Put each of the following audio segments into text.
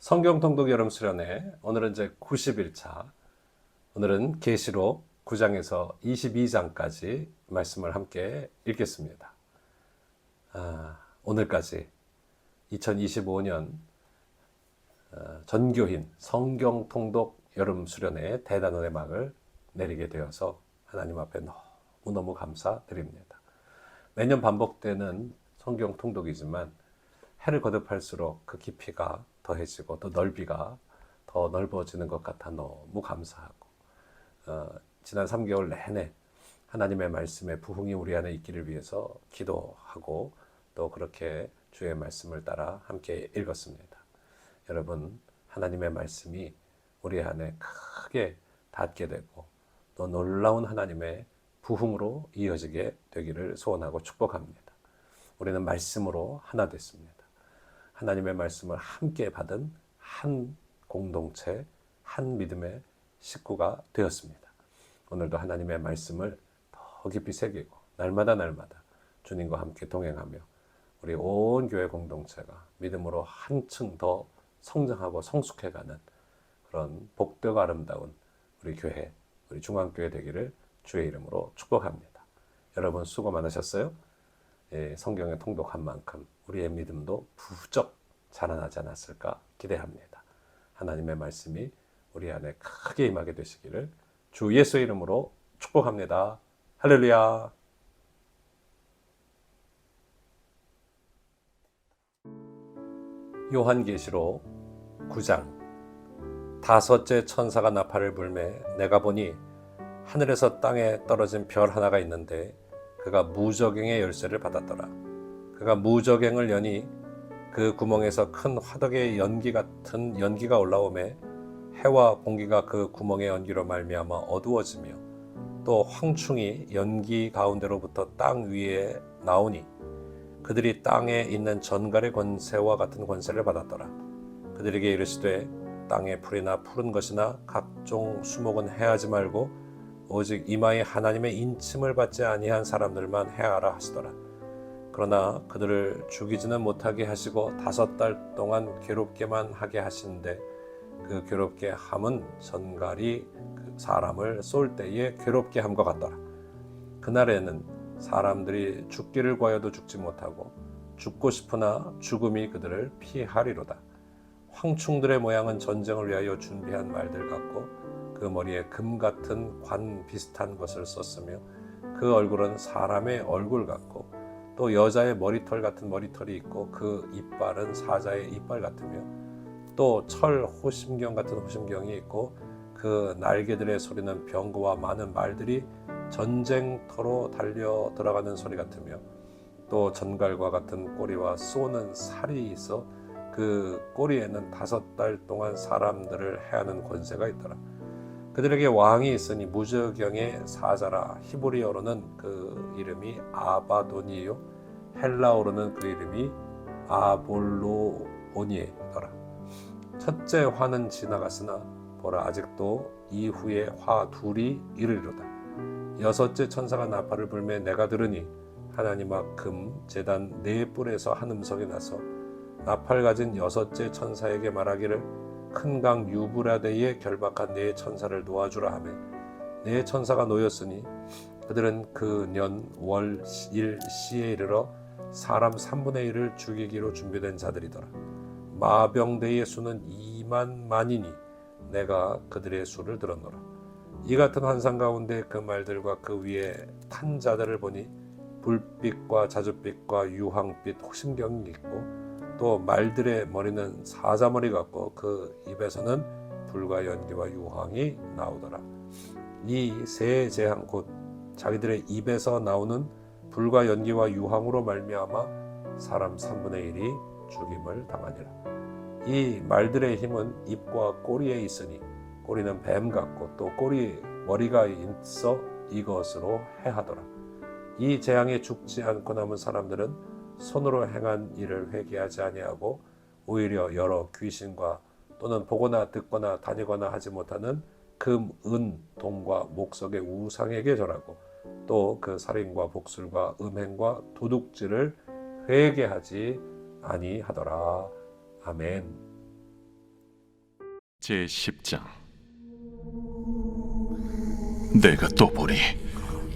성경 통독 여름 수련회 오늘은 이제 90일차. 오늘은 계시록 9장에서 22장까지 말씀을 함께 읽겠습니다. 오늘까지 2025년 전교인 성경 통독 여름 수련회의 대단원의 막을 내리게 되어서 하나님 앞에 너무너무 감사드립니다. 매년 반복되는 성경 통독이지만 해를 거듭할수록 그 깊이가 더해지고 또 넓이가 더 넓어지는 것 같아 너무 감사하고, 지난 3개월 내내 하나님의 말씀의 부흥이 우리 안에 있기를 위해서 기도하고 또 그렇게 주의 말씀을 따라 함께 읽었습니다. 여러분, 하나님의 말씀이 우리 안에 크게 닿게 되고 또 놀라운 하나님의 부흥으로 이어지게 되기를 소원하고 축복합니다. 우리는 말씀으로 하나 됐습니다. 하나님의 말씀을 함께 받은 한 공동체, 한 믿음의 식구가 되었습니다. 오늘도 하나님의 말씀을 더 깊이 새기고 날마다 주님과 함께 동행하며 우리 온 교회 공동체가 믿음으로 한층 더 성장하고 성숙해가는 그런 복되고 아름다운 우리 교회, 우리 중앙교회 되기를 주의 이름으로 축복합니다. 여러분 수고 많으셨어요. 성경에 통독한 만큼 우리의 믿음도 부쩍 자라나지 않았을까 기대합니다. 하나님의 말씀이 우리 안에 크게 임하게 되시기를 주 예수의 이름으로 축복합니다. 할렐루야. 요한계시록 9장. 다섯째 천사가 나팔을 불매 내가 보니 하늘에서 땅에 떨어진 별 하나가 있는데 그가 무저갱의 열쇠를 받았더라. 그가 무저갱을 여니 그 구멍에서 큰 화덕의 연기 같은 연기가 올라오매 해와 공기가 그 구멍의 연기로 말미암아 어두워지며 또 황충이 연기 가운데로부터 땅 위에 나오니 그들이 땅에 있는 전갈의 권세와 같은 권세를 받았더라. 그들에게 이르시되 땅의 풀이나 푸른 것이나 각종 수목은 해하지 말고 오직 이마에 하나님의 인침을 받지 아니한 사람들만 해하라 하시더라. 그러나 그들을 죽이지는 못하게 하시고 5달 동안 괴롭게만 하게 하시는데 그 괴롭게 함은 전갈이 그 사람을 쏠 때에 괴롭게 함과 같더라. 그날에는 사람들이 죽기를 구하여도 죽지 못하고 죽고 싶으나 죽음이 그들을 피하리로다. 황충들의 모양은 전쟁을 위하여 준비한 말들 같고 그 머리에 금 같은 관 비슷한 것을 썼으며 그 얼굴은 사람의 얼굴 같고 또 여자의 머리털 같은 머리털이 있고 그 이빨은 사자의 이빨 같으며 또 철 호심경 같은 호심경이 있고 그 날개들의 소리는 병거와 많은 말들이 전쟁터로 달려 들어가는 소리 같으며 또 전갈과 같은 꼬리와 쏘는 살이 있어 그 꼬리에는 5달 동안 사람들을 해하는 권세가 있더라. 그들에게 왕이 있으니 무저경의 사자라. 히브리어로는 그 이름이 아바돈이요 헬라어로는 그 이름이 아볼로오니더라. 첫째 화는 지나갔으나 보라 아직도 이후에 화 둘이 이르리로다. 여섯째 천사가 나팔을 불매 내가 들으니 하나님 앞 금 제단 4뿔에서 한 음성이 나서 나팔 가진 여섯째 천사에게 말하기를 큰 강 유브라데에 결박한 4 천사를 놓아주라 하며 4 천사가 놓였으니 그들은 그 년 월 일 시에 이르러 사람 3분의 1을 죽이기로 준비된 자들이더라. 마병대의 수는 2만 만이니 내가 그들의 수를 들었노라. 이 같은 환상 가운데 그 말들과 그 위에 탄 자들을 보니 불빛과 자줏빛과 유황빛 호심경이 있고 또 말들의 머리는 사자머리 같고 그 입에서는 불과 연기와 유황이 나오더라. 이 세 재앙 곧 자기들의 입에서 나오는 불과 연기와 유황으로 말미암아 사람 3분의 1이 죽임을 당하니라. 이 말들의 힘은 입과 꼬리에 있으니 꼬리는 뱀 같고 또 머리가 있어 이것으로 해하더라. 이 재앙에 죽지 않고 남은 사람들은 손으로 행한 일을 회개하지 아니하고 오히려 여러 귀신과 또는 보거나 듣거나 다니거나 하지 못하는 금, 은, 동과 목석의 우상에게 절하고 또 그 살인과 복술과 음행과 도둑질을 회개하지 아니하더라. 아멘. 제10장. 내가 또 보니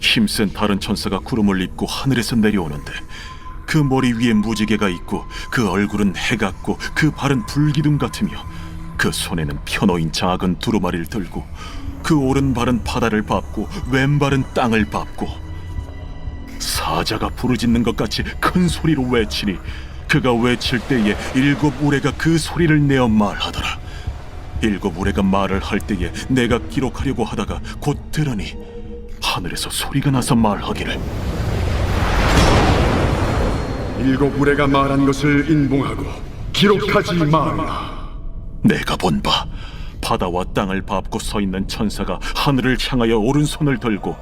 힘센 다른 천사가 구름을 입고 하늘에서 내려오는데 그 머리 위에 무지개가 있고 그 얼굴은 해 같고 그 발은 불기둥 같으며 그 손에는 펴놓인 작은 두루마리를 들고 그 오른발은 바다를 밟고 왼발은 땅을 밟고 사자가 부르짖는 것 같이 큰 소리로 외치니 그가 외칠 때에 7 우레가 그 소리를 내어 말하더라. 7 우레가 말을 할 때에 내가 기록하려고 하다가 곧 들으니 하늘에서 소리가 나서 말하기를 7 우레가 말한 것을 인봉하고 기록하지 말라. 내가 본 바 바다와 땅을 밟고 서 있는 천사가 하늘을 향하여 오른손을 들고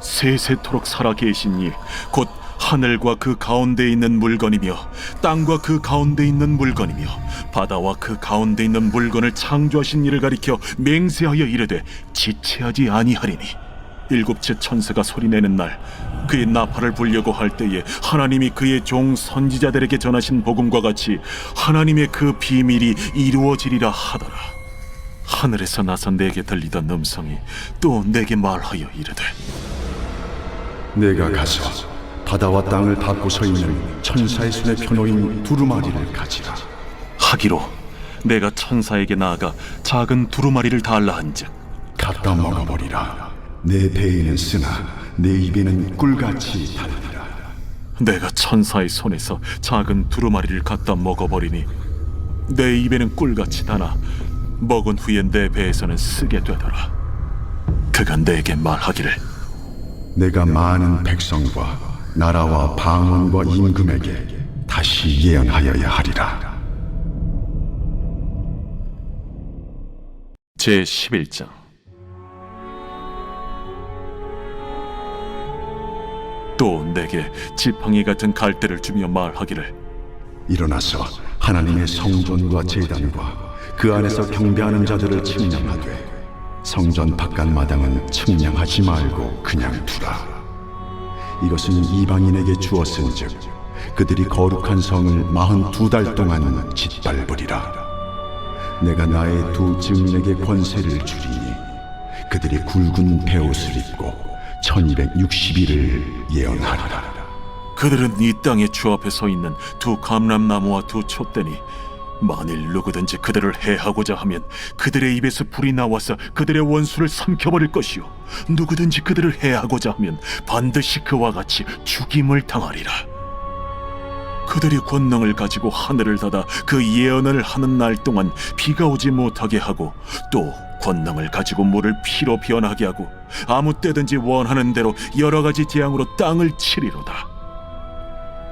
세세토록 살아계신 이 곧 하늘과 그 가운데 있는 물건이며 땅과 그 가운데 있는 물건이며 바다와 그 가운데 있는 물건을 창조하신 이를 가리켜 맹세하여 이르되 지체하지 아니하리니 7째 천사가 소리내는 날 그의 나팔을 불려고 할 때에 하나님이 그의 종 선지자들에게 전하신 복음과 같이 하나님의 그 비밀이 이루어지리라 하더라. 하늘에서 나서 내게 들리던 음성이 또 내게 말하여 이르되 내가 가서 바다와 땅을 밟고 서 있는 천사의 손에 펴놓인 두루마리를 가지라. 하기로 내가 천사에게 나아가 작은 두루마리를 달라 한즉 갖다 먹어버리라. 내 배에는 쓰나 내 입에는 꿀같이 달리라. 내가 천사의 손에서 작은 두루마리를 갖다 먹어버리니 내 입에는 꿀같이 다나 먹은 후에 내 배에서는 쓰게 되더라. 그가 내게 말하기를 내가 많은 백성과 나라와 방언과 임금에게 다시 예언하여야 하리라. 제11장. 또 내게 지팡이 같은 갈대를 주며 말하기를 일어나서 하나님의 성전과 제단과 그 안에서 경배하는 자들을 측량하되 성전 바깥 마당은 측량하지 말고 그냥 두라. 이것은 이방인에게 주었은즉 그들이 거룩한 성을 42달 동안 짓밟으리라. 내가 나의 두 증인에게 권세를 주리니 그들이 굵은 베옷을 입고 1260일을 예언하리라. 그들은 이 땅의 주 앞에 서 있는 두 감람나무와 두 촛대니 만일 누구든지 그들을 해하고자 하면 그들의 입에서 불이 나와서 그들의 원수를 삼켜버릴 것이요 누구든지 그들을 해하고자 하면 반드시 그와 같이 죽임을 당하리라. 그들이 권능을 가지고 하늘을 닫아 그 예언을 하는 날 동안 비가 오지 못하게 하고 또 권능을 가지고 물을 피로 변하게 하고 아무 때든지 원하는 대로 여러 가지 재앙으로 땅을 치리로다.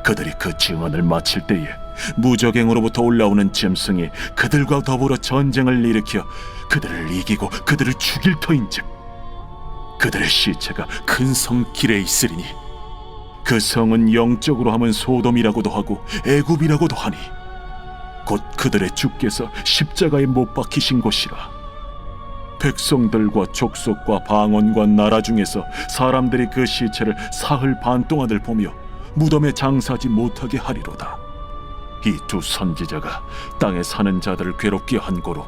그들이 그 증언을 마칠 때에 무적행으로부터 올라오는 짐승이 그들과 더불어 전쟁을 일으켜 그들을 이기고 그들을 죽일 터인즉 그들의 시체가 큰 성 길에 있으리니 그 성은 영적으로 하면 소돔이라고도 하고 애굽이라고도 하니 곧 그들의 주께서 십자가에 못 박히신 곳이라. 백성들과 족속과 방언과 나라 중에서 사람들이 그 시체를 사흘 반 동안을 보며 무덤에 장사하지 못하게 하리로다. 이 두 선지자가 땅에 사는 자들을 괴롭게 한 고로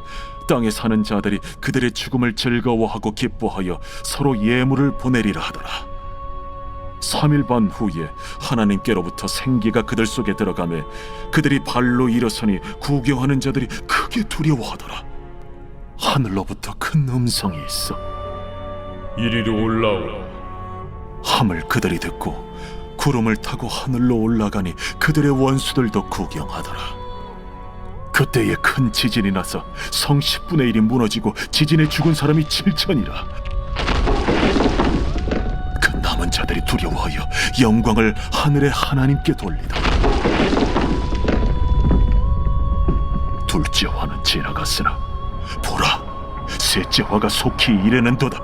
땅에 사는 자들이 그들의 죽음을 즐거워하고 기뻐하여 서로 예물을 보내리라 하더라. 3일 반 후에 하나님께로부터 생기가 그들 속에 들어가매 그들이 발로 일어서니 구경하는 자들이 크게 두려워하더라. 하늘로부터 큰 음성이 있어 이리로 올라오라. 함을 그들이 듣고 구름을 타고 하늘로 올라가니 그들의 원수들도 구경하더라. 그때에 큰 지진이 나서 성 10분의 1이 무너지고 지진에 죽은 사람이 7천이라. 그 남은 자들이 두려워하여 영광을 하늘의 하나님께 돌리더라. 둘째 화는 지나갔으나 보라, 셋째 화가 속히 이르는도다.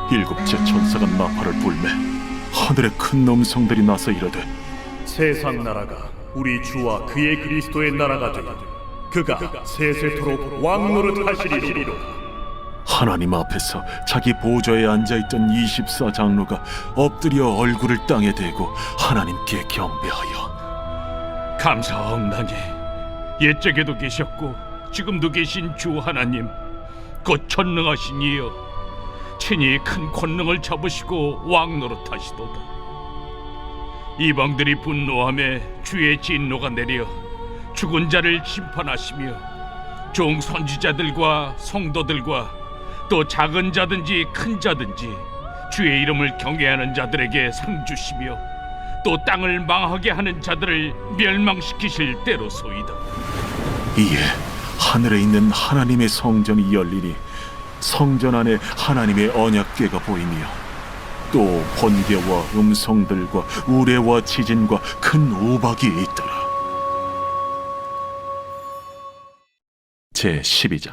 7째 천사가 나팔을 불매 하늘에 큰 음성들이 나서 이르되 세상 나라가 우리 주와 그의 그리스도의 나라가 되고 그가 세세토록 왕노릇 하시리로다. 하나님 앞에서 자기 보좌에 앉아있던 24장로가 엎드려 얼굴을 땅에 대고 하나님께 경배하여 감사하옵나니 옛적에도 계셨고 지금도 계신 주 하나님, 곧 전능하신 이여, 친히 큰 권능을 잡으시고 왕 노릇하시도다. 이방들이 분노하며 주의 진노가 내려 죽은 자를 심판하시며 종 선지자들과 성도들과 또 작은 자든지 큰 자든지 주의 이름을 경외하는 자들에게 상 주시며 또 땅을 망하게 하는 자들을 멸망시키실 때로소이다. 이에 하늘에 있는 하나님의 성전이 열리니 성전 안에 하나님의 언약궤가 보이며 또 번개와 음성들과 우레와 지진과 큰 우박이 있더라. 제 12장.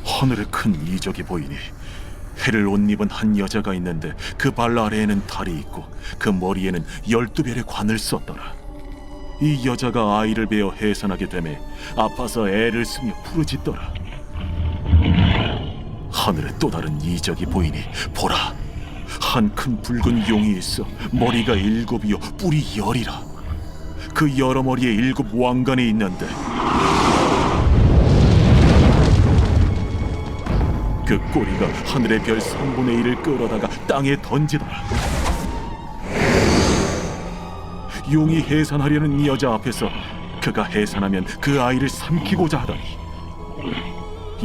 하늘에 큰 이적이 보이니 해를 옷 입은 한 여자가 있는데 그 발 아래에는 달이 있고 그 머리에는 12별의 관을 썼더라. 이 여자가 아이를 베어 해산하게 되매 아파서 애를 쓰며 부르짖더라. 하늘에 또 다른 이적이 보이니 보라, 한 큰 붉은 용이 있어 머리가 7이요 뿔이 10이라. 그 여러 머리에 7 왕관이 있는데 그 꼬리가 하늘의 별 3분의 1을 끌어다가 땅에 던지더라. 용이 해산하려는 이 여자 앞에서 그가 해산하면 그 아이를 삼키고자 하더니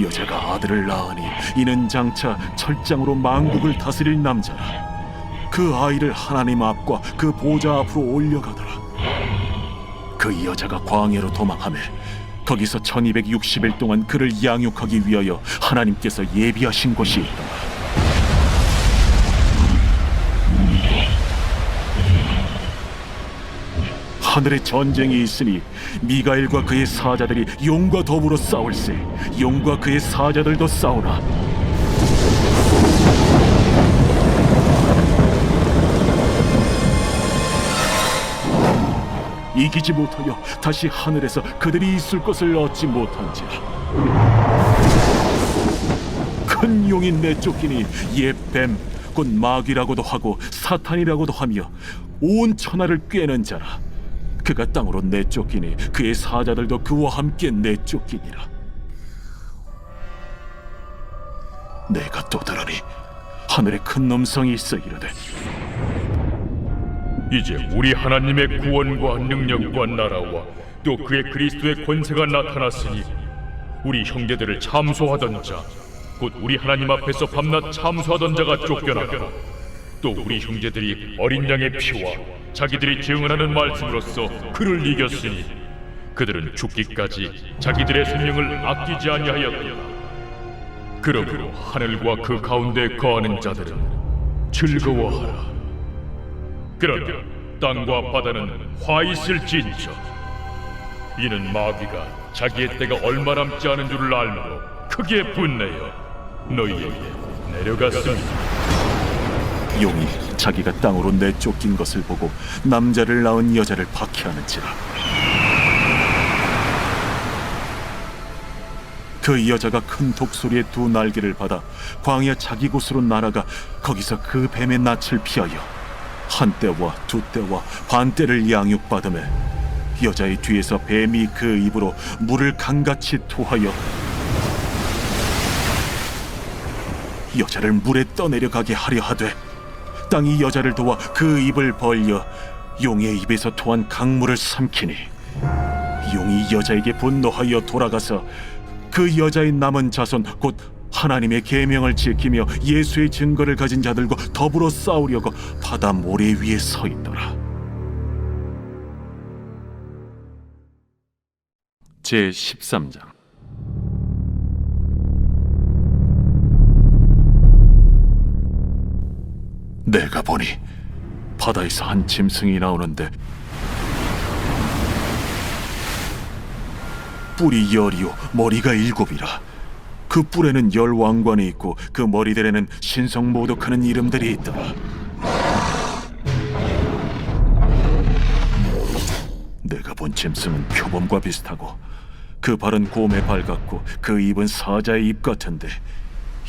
여자가 아들을 낳으니 이는 장차 철장으로 만국을 다스릴 남자라. 그 아이를 하나님 앞과 그 보좌 앞으로 올려가더라. 그 여자가 광야로 도망하며 거기서 1260일 동안 그를 양육하기 위하여 하나님께서 예비하신 곳이 있더라. 하늘에 전쟁이 있으니 미가엘과 그의 사자들이 용과 더불어 싸울세. 용과 그의 사자들도 싸우나 이기지 못하여 다시 하늘에서 그들이 있을 것을 얻지 못한지라. 큰 용이 내쫓기니 옛 뱀 곧 마귀라고도 하고 사탄이라고도 하며 온 천하를 꿰는 자라. 그가 땅으로 내쫓기니 그의 사자들도 그와 함께 내쫓기니라. 내가 또 들으니 하늘에 큰 음성이 있어 이르되 이제 우리 하나님의 구원과 능력과 나라와 또 그의 그리스도의 권세가 나타났으니 우리 형제들을 참소하던 자, 곧 우리 하나님 앞에서 밤낮 참소하던 자가 쫓겨나고 또 우리 형제들이 어린 양의 피와 자기들이 증언하는 말씀으로써 그를 이겼으니 그들은 죽기까지 자기들의 생명을 아끼지 아니하였도다. 그러므로 하늘과 그 가운데 거하는 자들은 즐거워하라. 그러나 땅과 바다는 화 있을진저. 이는 마귀가 자기의 때가 얼마 남지 않은 줄을 알므로 크게 분내어 너희에게 내려갔습니다. 용이 자기가 땅으로 내쫓긴 것을 보고 남자를 낳은 여자를 박해하는지라. 그 여자가 큰 독소리의 2 날개를 받아 광야 자기 곳으로 날아가 거기서 그 뱀의 낯을 피하여 한때와 2때와 반때를 양육받으며 여자의 뒤에서 뱀이 그 입으로 물을 강같이 토하여 여자를 물에 떠내려가게 하려 하되 땅이 여자를 도와 그 입을 벌려 용의 입에서 토한 강물을 삼키니 용이 여자에게 분노하여 돌아가서 그 여자의 남은 자손 곧 하나님의 계명을 지키며 예수의 증거를 가진 자들과 더불어 싸우려고 바다 모래 위에 서 있더라. 제 13장. 내가 보니 바다에서 한 짐승이 나오는데 뿔이 10이요 머리가 7이라. 그 뿔에는 10 왕관이 있고 그 머리들에는 신성모독하는 이름들이 있더라. 내가 본 짐승은 표범과 비슷하고 그 발은 곰의 발 같고 그 입은 사자의 입 같은데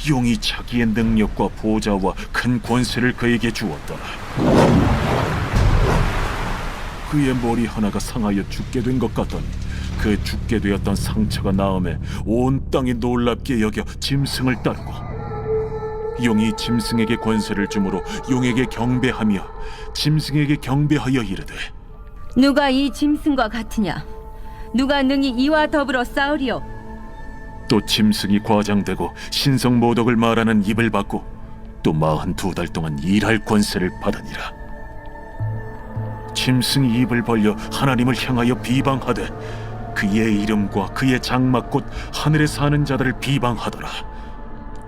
용이 자기의 능력과 보좌와 큰 권세를 그에게 주었더라. 그의 머리 하나가 상하여 죽게 된 것 같더니 그 죽게 되었던 상처가 나음에 온 땅이 놀랍게 여겨 짐승을 따르고 용이 짐승에게 권세를 주므로 용에게 경배하며 짐승에게 경배하여 이르되 누가 이 짐승과 같으냐? 누가 능히 이와 더불어 싸우리요? 또 짐승이 과장되고 신성 모독을 말하는 입을 받고 또 42달 동안 일할 권세를 받으니라. 짐승이 입을 벌려 하나님을 향하여 비방하되 그의 이름과 그의 장막 곧 하늘에 사는 자들을 비방하더라.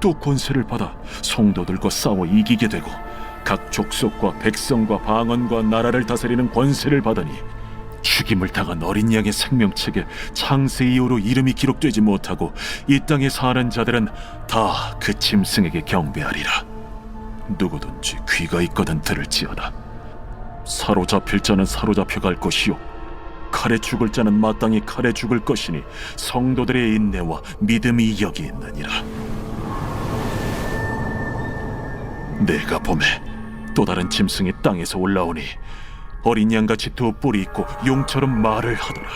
또 권세를 받아 성도들과 싸워 이기게 되고 각 족속과 백성과 방언과 나라를 다스리는 권세를 받으니 죽임을 당한 어린 양의 생명책에 창세 이후로 이름이 기록되지 못하고 이 땅에 사는 자들은 다 그 짐승에게 경배하리라. 누구든지 귀가 있거든 들을지어다. 사로잡힐 자는 사로잡혀 갈 것이요 칼에 죽을 자는 마땅히 칼에 죽을 것이니 성도들의 인내와 믿음이 여기 있느니라. 내가 보매 또 다른 짐승이 땅에서 올라오니 어린 양같이 두 뿔이 있고 용처럼 말을 하더라.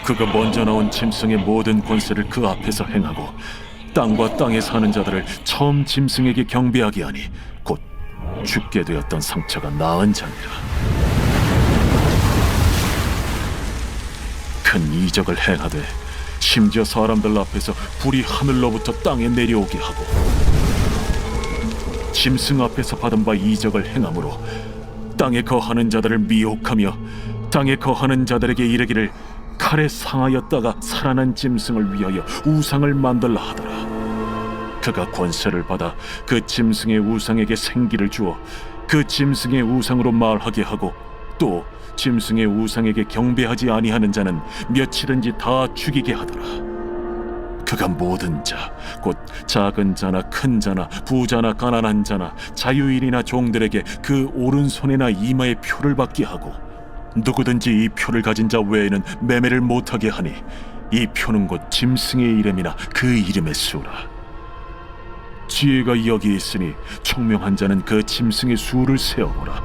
그가 먼저 나온 짐승의 모든 권세를 그 앞에서 행하고 땅과 땅에 사는 자들을 처음 짐승에게 경배하게 하니 곧 죽게 되었던 상처가 나은 자니라. 큰 이적을 행하되 심지어 사람들 앞에서 불이 하늘로부터 땅에 내려오게 하고 짐승 앞에서 받은 바 이적을 행함으로 땅에 거하는 자들을 미혹하며 땅에 거하는 자들에게 이르기를 칼에 상하였다가 살아난 짐승을 위하여 우상을 만들라 하더라. 그가 권세를 받아 그 짐승의 우상에게 생기를 주어 그 짐승의 우상으로 말하게 하고 또 짐승의 우상에게 경배하지 아니하는 자는 며칠든지 다 죽이게 하더라. 그가 모든 자, 곧 작은 자나 큰 자나 부자나 가난한 자나 자유인이나 종들에게 그 오른손이나 이마에 표를 받게 하고 누구든지 이 표를 가진 자 외에는 매매를 못하게 하니 이 표는 곧 짐승의 이름이나 그 이름의 수라. 지혜가 여기 있으니 총명한 자는 그 짐승의 수를 세어보라.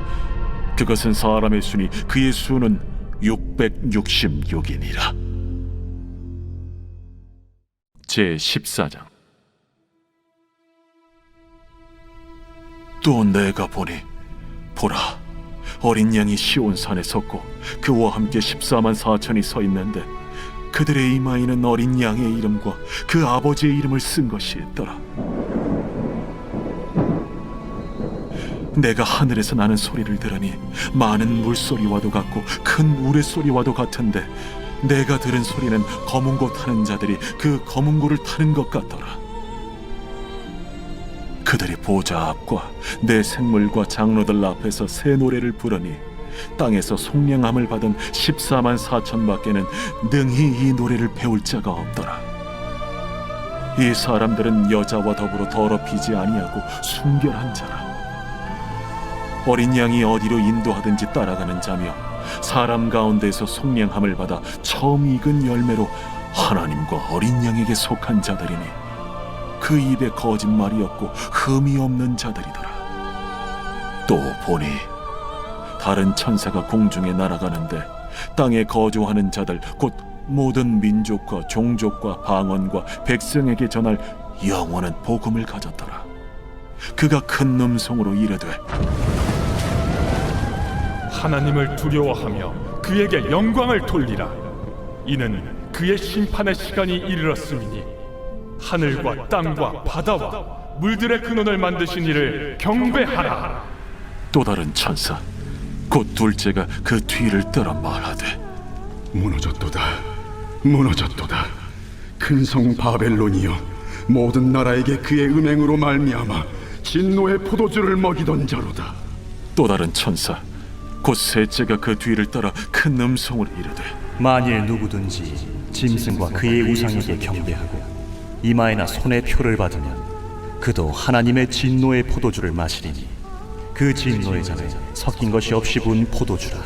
그것은 사람의 수니 그의 수는 666이니라. 제14장. 또 내가 보니 보라 어린 양이 시온산에 섰고 그와 함께 14만 4천이 서 있는데 그들의 이마에는 어린 양의 이름과 그 아버지의 이름을 쓴 것이 있더라. 내가 하늘에서 나는 소리를 들으니 많은 물소리와도 같고 큰 우레소리와도 같은데 내가 들은 소리는 검은고 타는 자들이 그 검은고를 타는 것 같더라. 그들이 보좌 앞과 내 생물과 장로들 앞에서 새 노래를 부르니 땅에서 속량함을 받은 14만 4천 밖에는 능히 이 노래를 배울 자가 없더라. 이 사람들은 여자와 더불어 더럽히지 아니하고 순결한 자라. 어린 양이 어디로 인도하든지 따라가는 자며 사람 가운데에서 속량함을 받아 처음 익은 열매로 하나님과 어린 양에게 속한 자들이니 그 입에 거짓말이 없고 흠이 없는 자들이더라. 또 보니 다른 천사가 공중에 날아가는데 땅에 거주하는 자들 곧 모든 민족과 종족과 방언과 백성에게 전할 영원한 복음을 가졌더라. 그가 큰 음성으로 이르되 하나님을 두려워하며 그에게 영광을 돌리라. 이는 그의 심판의 시간이 이르렀음이니 하늘과 땅과 바다와 물들의 근원을 만드신 이를 경배하라. 또 다른 천사 곧 둘째가 그 뒤를 따라 말하되 무너졌도다 무너졌도다 큰 성 바벨론이여 모든 나라에게 그의 음행으로 말미암아 진노의 포도주를 먹이던 자로다. 또 다른 천사 곧 셋째가 그 뒤를 따라 큰 음성으로 이르되 만일 누구든지 짐승과 그의 우상에게 경배하고 이마에나 손에 표를 받으면 그도 하나님의 진노의 포도주를 마시리니 그 진노의 잔에 섞인 것이 없이 부은 포도주라.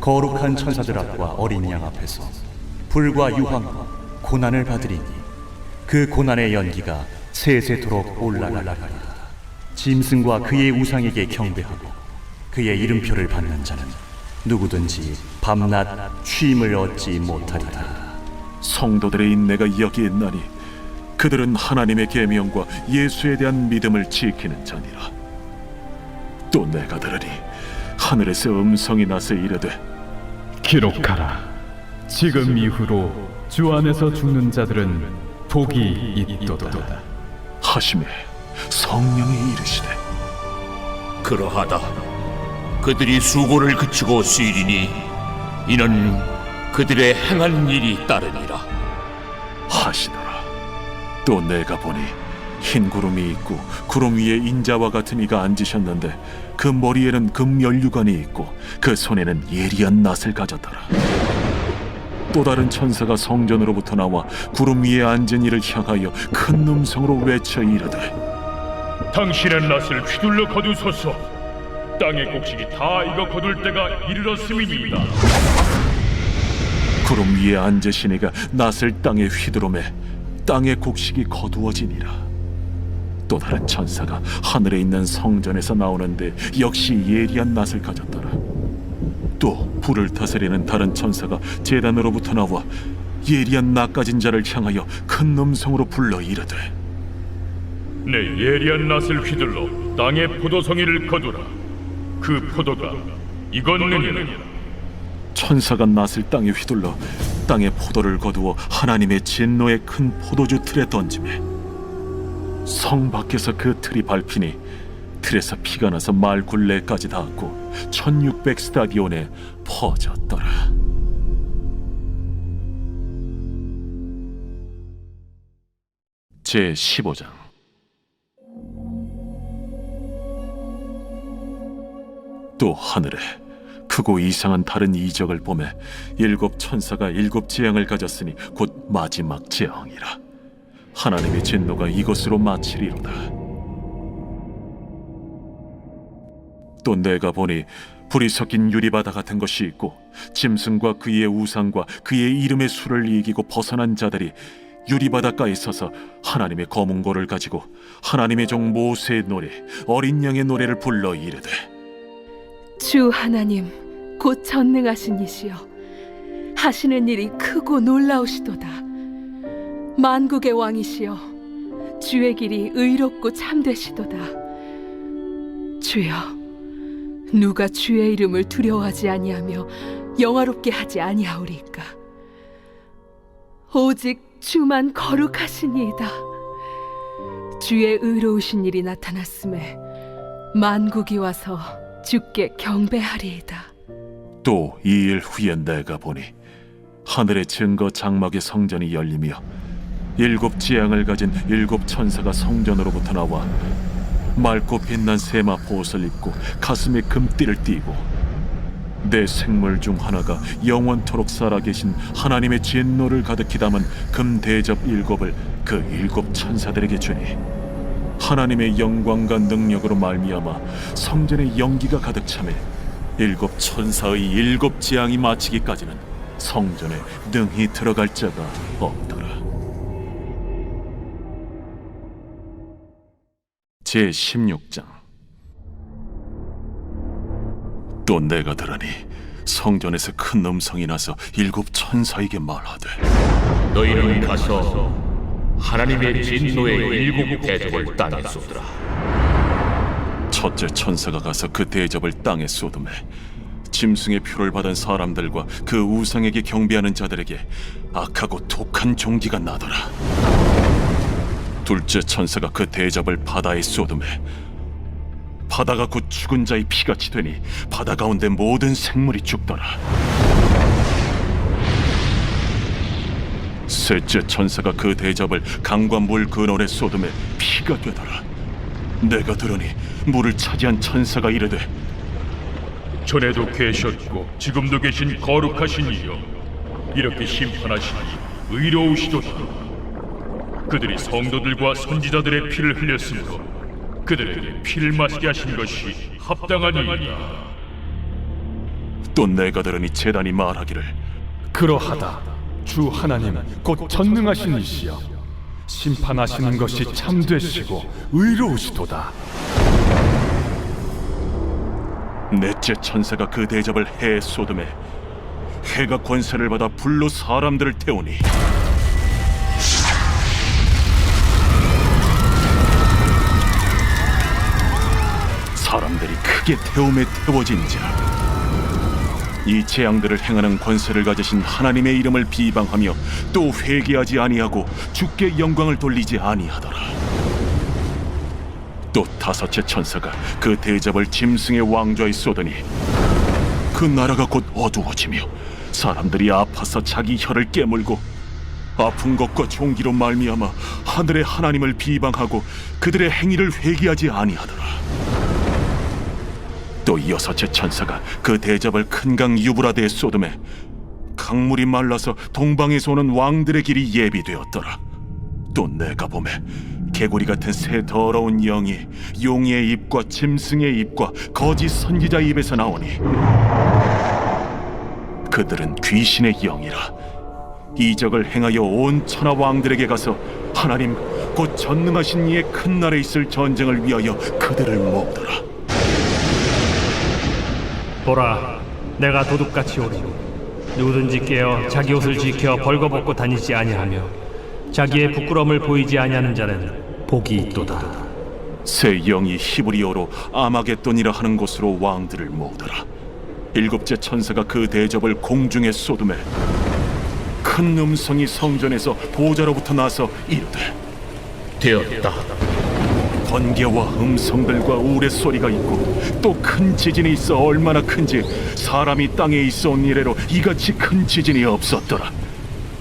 거룩한 천사들 앞과 어린 양 앞에서 불과 유황과 고난을 받으리니 그 고난의 연기가 세세토록 올라가리라. 짐승과 그의 우상에게 경배하고 그의 이름표를 받는 자는 누구든지 밤낮 쉼을 얻지 못하리라. 성도들의 인내가 여기에 있나니 그들은 하나님의 계명과 예수에 대한 믿음을 지키는 자니라. 또 내가 들으니 하늘에서 음성이 나서 이르되 기록하라. 지금 이후로 주 안에서 죽는 자들은 복이 있도다. 하심에 성령이 이르시되 그러하다. 그들이 수고를 그치고 쉬리니 이는 그들의 행한 일이 따르니라 하시더라. 또 내가 보니 흰 구름이 있고 구름 위에 인자와 같은 이가 앉으셨는데 그 머리에는 금 연류관이 있고 그 손에는 예리한 낫을 가졌더라. 또 다른 천사가 성전으로부터 나와 구름 위에 앉은 이를 향하여 큰 음성으로 외쳐 이르되 당신의 낫을 휘둘러 거두소서. 땅의 곡식이 다 익어 거둘 때가 이르렀음이니이다. 구름 위에 앉으신 이가 낫을 땅에 휘두르매 땅의 곡식이 거두어지니라. 또 다른 천사가 하늘에 있는 성전에서 나오는데 역시 예리한 낫을 가졌더라. 또 불을 다스리는 다른 천사가 제단으로부터 나와 예리한 낫 가진 자를 향하여 큰 음성으로 불러 이르되 내 예리한 낫을 휘둘러 땅의 포도송이를 거두라. 그 포도가 익었느니라. 천사가 낫을 땅에 휘둘러 땅의 포도를 거두어 하나님의 진노의 큰 포도주 틀에 던지매 성 밖에서 그 틀이 밟히니 틀에서 피가 나서 말 굴레까지 닿았고 1600 스타디온에 퍼졌더라. 제 15장. 또 하늘에 크고 이상한 다른 이적을 보매 일곱 천사가 일곱 재앙을 가졌으니 곧 마지막 재앙이라. 하나님의 진노가 이것으로 마치리로다. 또 내가 보니 불이 섞인 유리바다 같은 것이 있고 짐승과 그의 우상과 그의 이름의 수를 이기고 벗어난 자들이 유리바닷가에 서서 하나님의 검은 고를 가지고 하나님의 종 모세의 노래 어린 양의 노래를 불러 이르되 주 하나님 곧 전능하신 이시여 하시는 일이 크고 놀라우시도다. 만국의 왕이시여 주의 길이 의롭고 참되시도다. 주여 누가 주의 이름을 두려워하지 아니하며 영화롭게 하지 아니하오리까. 오직 주만 거룩하시니이다. 주의 의로우신 일이 나타났음에 만국이 와서 주께 경배하리이다. 또 이 일 후에 내가 보니 하늘의 증거 장막의 성전이 열리며 일곱 재앙을 가진 일곱 천사가 성전으로부터 나와 맑고 빛난 세마포 옷을 입고 가슴에 금띠를 띠고 내 생물 중 하나가 영원토록 살아계신 하나님의 진노를 가득히 담은 금 대접 일곱을 그 일곱 천사들에게 주니 하나님의 영광과 능력으로 말미암아 성전에 연기가 가득 차매 일곱 천사의 일곱 재앙이 마치기까지는 성전에 능히 들어갈 자가 없더라. 제 16장. 또 내가 들으니 성전에서 큰 음성이 나서 일곱 천사에게 말하되 너희는 가서 하나님의 진노의 일곱 대접을 땅에 쏟으라. 첫째 천사가 가서 그 대접을 땅에 쏟음에 짐승의 표를 받은 사람들과 그 우상에게 경배하는 자들에게 악하고 독한 종기가 나더라. 둘째 천사가 그 대접을 바다에 쏟음에 바다가 곧 죽은 자의 피같이 되니 바다 가운데 모든 생물이 죽더라. 셋째 천사가 그 대접을 강과 물 근원에 쏟음에 피가 되더라. 내가 들으니 물을 차지한 천사가 이르되 전에도 계셨고 지금도 계신 거룩하신 이여 이렇게 심판하시니 의로우시도다. 그들이 성도들과 선지자들의 피를 흘렸으므로 그들에게 피를 마시게 하신 것이 합당하니이다. 또 내가 들으니 제단이 말하기를 그러하다. 주 하나님 곧 전능하신 이시여 심판하시는 것이 참되시고 의로우시도다. 넷째 천사가 그 대접을 해에 쏟음에 해가 권세를 받아 불로 사람들을 태우니 사람들이 크게 태움에 태워진 자, 이 재앙들을 행하는 권세를 가지신 하나님의 이름을 비방하며 또 회개하지 아니하고 주께 영광을 돌리지 아니하더라. 또 다섯째 천사가 그 대접을 짐승의 왕좌에 쏟으니 그 나라가 곧 어두워지며 사람들이 아파서 자기 혀를 깨물고 아픈 것과 종기로 말미암아 하늘의 하나님을 비방하고 그들의 행위를 회개하지 아니하더라. 또 여섯째 천사가 그 대접을 큰 강 유브라데에 쏟음에 강물이 말라서 동방에서 오는 왕들의 길이 예비되었더라. 또 내가 보매 개구리 같은 새 더러운 영이 용의 입과 짐승의 입과 거짓 선지자의 입에서 나오니 그들은 귀신의 영이라. 이적을 행하여 온 천하 왕들에게 가서 하나님 곧 전능하신 이의 큰 날에 있을 전쟁을 위하여 그들을 모으더라. 보라, 내가 도둑같이 오리니 누구든지 깨어 자기 옷을 지켜 벌거벗고 다니지 아니하며 자기의 부끄러움을 보이지 아니하는 자는 복이 있도다. 새 영이 히브리어로 아마겟돈이라 하는 곳으로 왕들을 모으더라. 일곱째 천사가 그 대접을 공중에 쏟음에 큰 음성이 성전에서 보좌로부터 나서 이르되 되었다. 번개와 음성들과 우레소리가 있고 또 큰 지진이 있어 얼마나 큰지 사람이 땅에 있어 온 이래로 이같이 큰 지진이 없었더라.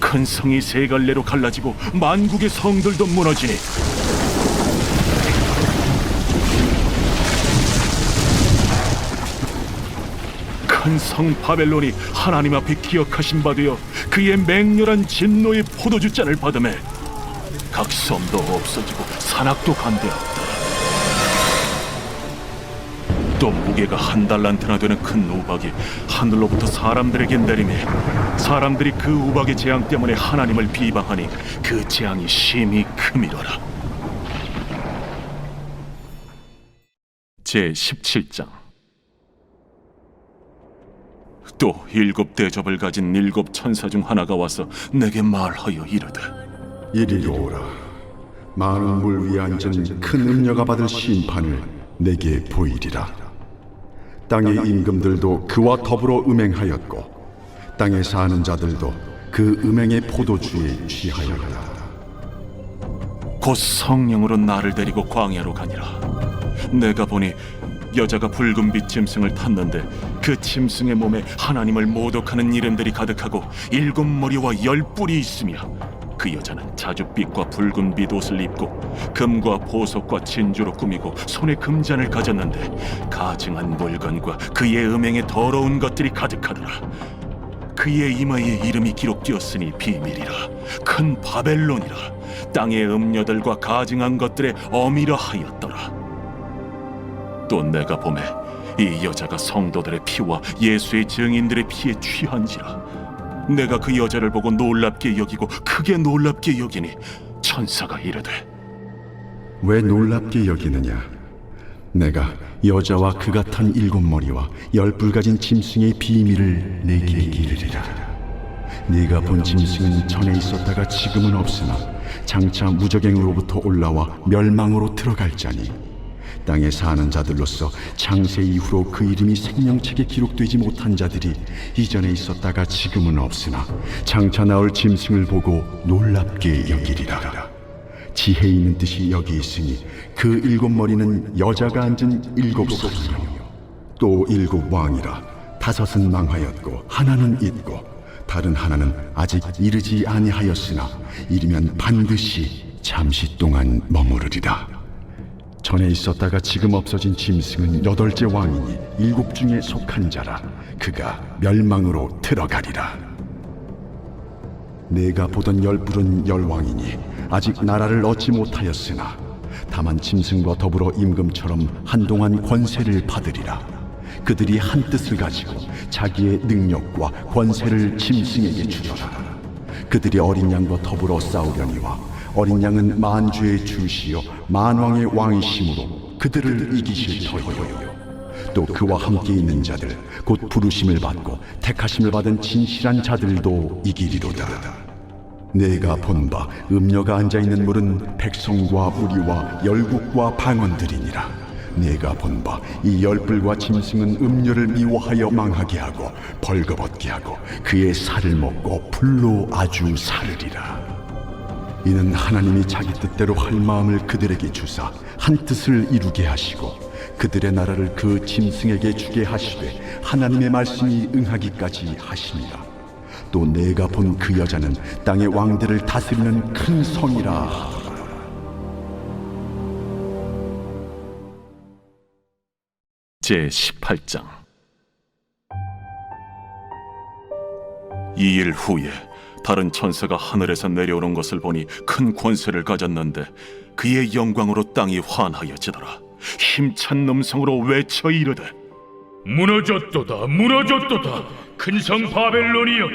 큰 성이 세 갈래로 갈라지고 만국의 성들도 무너지니 큰 성 바벨론이 하나님 앞에 기억하신 바 되어 그의 맹렬한 진노의 포도주잔을 받음에 각 섬도 없어지고 산악도 간대하였다. 또 무게가 1달란트나 되는 큰 우박이 하늘로부터 사람들에게 내리매 사람들이 그 우박의 재앙 때문에 하나님을 비방하니 그 재앙이 심히 크미로라. 제17장. 또 일곱 대접을 가진 일곱 천사 중 하나가 와서 내게 말하여 이르되 이리로 오라. 많은 물 위에 앉은 큰 음녀가 받을 심판을 내게 보이리라. 땅의 임금들도 그와 더불어 음행하였고 땅에 사는 자들도 그 음행의 포도주에 취하였다. 곧 성령으로 나를 데리고 광야로 가니라. 내가 보니 여자가 붉은빛 짐승을 탔는데 그 짐승의 몸에 하나님을 모독하는 이름들이 가득하고 7머리와 10뿔이 있으며 그 여자는 자줏빛과 붉은빛 옷을 입고 금과 보석과 진주로 꾸미고 손에 금잔을 가졌는데 가증한 물건과 그의 음행에 더러운 것들이 가득하더라. 그의 이마에 이름이 기록되었으니 비밀이라. 큰 바벨론이라. 땅의 음녀들과 가증한 것들의 어미라 하였더라. 또 내가 보매 이 여자가 성도들의 피와 예수의 증인들의 피에 취한지라. 내가 그 여자를 보고 놀랍게 여기고 크게 놀랍게 여기니 천사가 이르되 왜 놀랍게 여기느냐? 내가 여자와 그가 탄 7머리와 10뿔 가진 짐승의 비밀을 내게 이르리라. 네가 본 짐승은 전에 있었다가 지금은 없으나 장차 무적행으로부터 올라와 멸망으로 들어갈 자니 땅에 사는 자들로서 창세 이후로 그 이름이 생명책에 기록되지 못한 자들이 이전에 있었다가 지금은 없으나 장차 나올 짐승을 보고 놀랍게 여기리라. 지혜 있는 뜻이 여기 있으니 그 7머리는 여자가 앉은 7성이요 또 7왕이라. 5은 망하였고 하나는 있고 다른 하나는 아직 이르지 아니하였으나 이르면 반드시 잠시 동안 머무르리라. 전에 있었다가 지금 없어진 짐승은 8째 왕이니 7 중에 속한 자라. 그가 멸망으로 들어가리라. 내가 보던 10뿔은 10왕이니 아직 나라를 얻지 못하였으나 다만 짐승과 더불어 임금처럼 한동안 권세를 받으리라. 그들이 한 뜻을 가지고 자기의 능력과 권세를 짐승에게 주더라. 그들이 어린 양과 더불어 싸우려니와 어린 양은 만주의 주시요 만왕의 왕이심으로 그들을 이기실 터이요 또 그와 함께 있는 자들 곧 부르심을 받고 택하심을 받은 진실한 자들도 이기리로다. 내가 본 바 음녀가 앉아있는 물은 백성과 무리와 열국과 방언들이니라. 내가 본 바 이 열불과 짐승은 음녀를 미워하여 망하게 하고 벌거벗게 하고 그의 살을 먹고 불로 아주 사르리라. 이는 하나님이 자기 뜻대로 할 마음을 그들에게 주사 한 뜻을 이루게 하시고 그들의 나라를 그 짐승에게 주게 하시되 하나님의 말씀이 응하기까지 하시니라. 또 내가 본 그 여자는 땅의 왕들을 다스리는 큰 성이라 하더라. 제18장. 이 일 후에 다른 천사가 하늘에서 내려오는 것을 보니 큰 권세를 가졌는데 그의 영광으로 땅이 환하여지더라. 힘찬 음성으로 외쳐 이르되 무너졌도다 무너졌도다 큰 성 바벨론이여,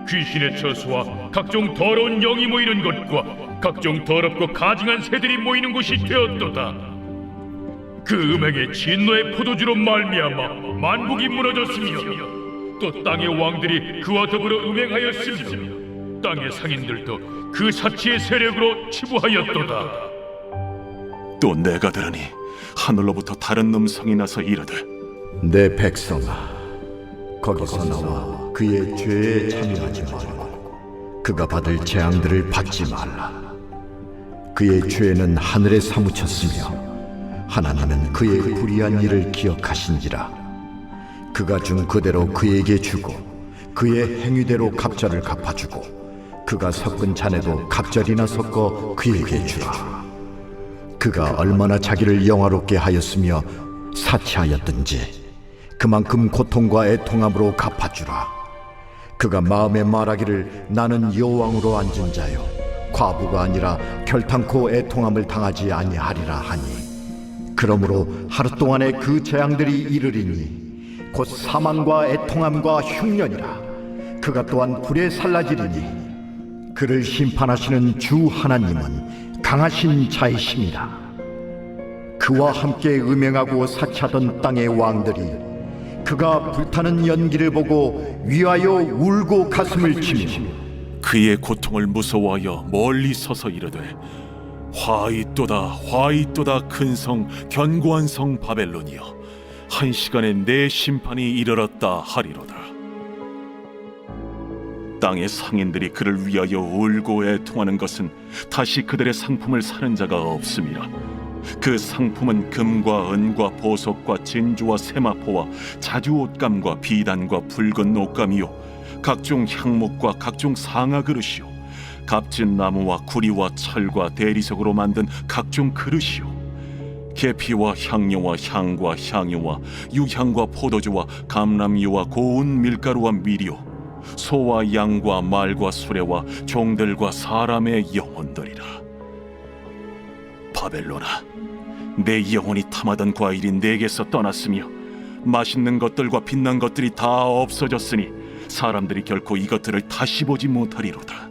귀신의 처소와 각종 더러운 영이 모이는 곳과 각종 더럽고 가증한 새들이 모이는 곳이 되었도다. 그 음행의 진노의 포도주로 말미암아 만국이 무너졌으며 또 땅의 왕들이 그와 더불어 음행하였으며 땅의 상인들도 그 사치의 세력으로 치부하였도다. 또 내가 들으니 하늘로부터 다른 음성이 나서 이르되 내 백성아, 거기서 나와 그의 죄에 참여하지 말고 그가 받을 재앙들을 받지 말라. 그의 죄는 하늘에 사무쳤으며 하나님은 그의 불의한 일을 기억하신지라. 그가 준 그대로 그에게 주고 그의 행위대로 갑절을 갚아주고 그가 섞은 잔에도 갑절이나 섞어 그에게 주라. 그가 얼마나 자기를 영화롭게 하였으며 사치하였든지 그만큼 고통과 애통함으로 갚아주라. 그가 마음에 말하기를 나는 여왕으로 앉은 자요 과부가 아니라 결탄코 애통함을 당하지 아니하리라 하니, 그러므로 하루 동안에 그 재앙들이 이르리니 곧 사망과 애통함과 흉년이라. 그가 또한 불에 살라지리니 그를 심판하시는 주 하나님은 강하신 자이심이라. 그와 함께 음행하고 사치하던 땅의 왕들이 그가 불타는 연기를 보고 위하여 울고 가슴을 치며 그의 고통을 무서워하여 멀리 서서 이르되 화이또다 화이또다 큰 성 견고한 성 바벨론이여, 한 시간에 내 심판이 이르렀다 하리로다. 땅의 상인들이 그를 위하여 울고 애통하는 것은 다시 그들의 상품을 사는 자가 없음이라. 그 상품은 금과 은과 보석과 진주와 세마포와 자주 옷감과 비단과 붉은 옷감이요 각종 향목과 각종 상아 그릇이요 값진 나무와 구리와 철과 대리석으로 만든 각종 그릇이요 계피와 향료와 향과 향유와 유향과 포도주와 감람유와 고운 밀가루와 밀이요 소와 양과 말과 수레와 종들과 사람의 영혼들이라. 바벨론아, 내 영혼이 탐하던 과일이 내게서 떠났으며 맛있는 것들과 빛난 것들이 다 없어졌으니 사람들이 결코 이것들을 다시 보지 못하리로다.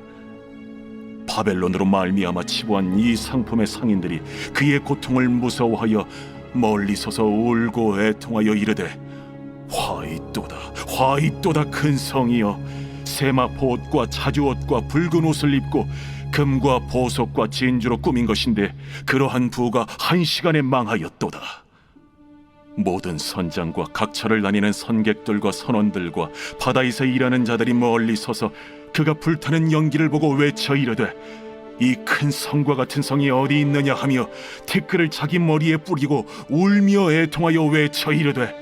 바벨론으로 말미암아 치부한 이 상품의 상인들이 그의 고통을 무서워하여 멀리 서서 울고 애통하여 이르되 화이또다 화이또다 큰 성이여, 세마포 옷과 자주 옷과 붉은 옷을 입고 금과 보석과 진주로 꾸민 것인데 그러한 부가 한 시간에 망하였도다. 모든 선장과 각처를 다니는 선객들과 선원들과 바다에서 일하는 자들이 멀리 서서 그가 불타는 연기를 보고 외쳐 이르되 이 큰 성과 같은 성이 어디 있느냐 하며 티끌을 자기 머리에 뿌리고 울며 애통하여 외쳐 이르되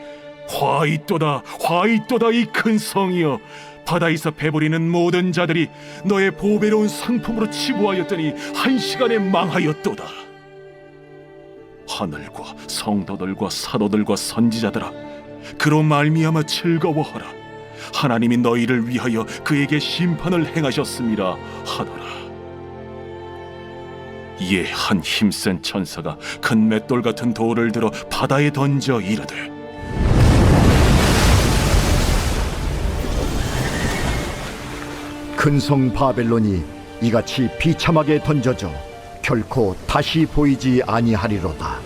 화이또다 화이또다 이 큰 성이여, 바다에서 배부리는 모든 자들이 너의 보배로운 상품으로 치부하였더니 한 시간에 망하였도다. 하늘과 성도들과 사도들과 선지자들아, 그로 말미암아 즐거워하라. 하나님이 너희를 위하여 그에게 심판을 행하셨음이라 하더라. 이에 한 힘센 천사가 큰 맷돌 같은 돌을 들어 바다에 던져 이르되 큰 성 바벨론이 이같이 비참하게 던져져 결코 다시 보이지 아니하리로다.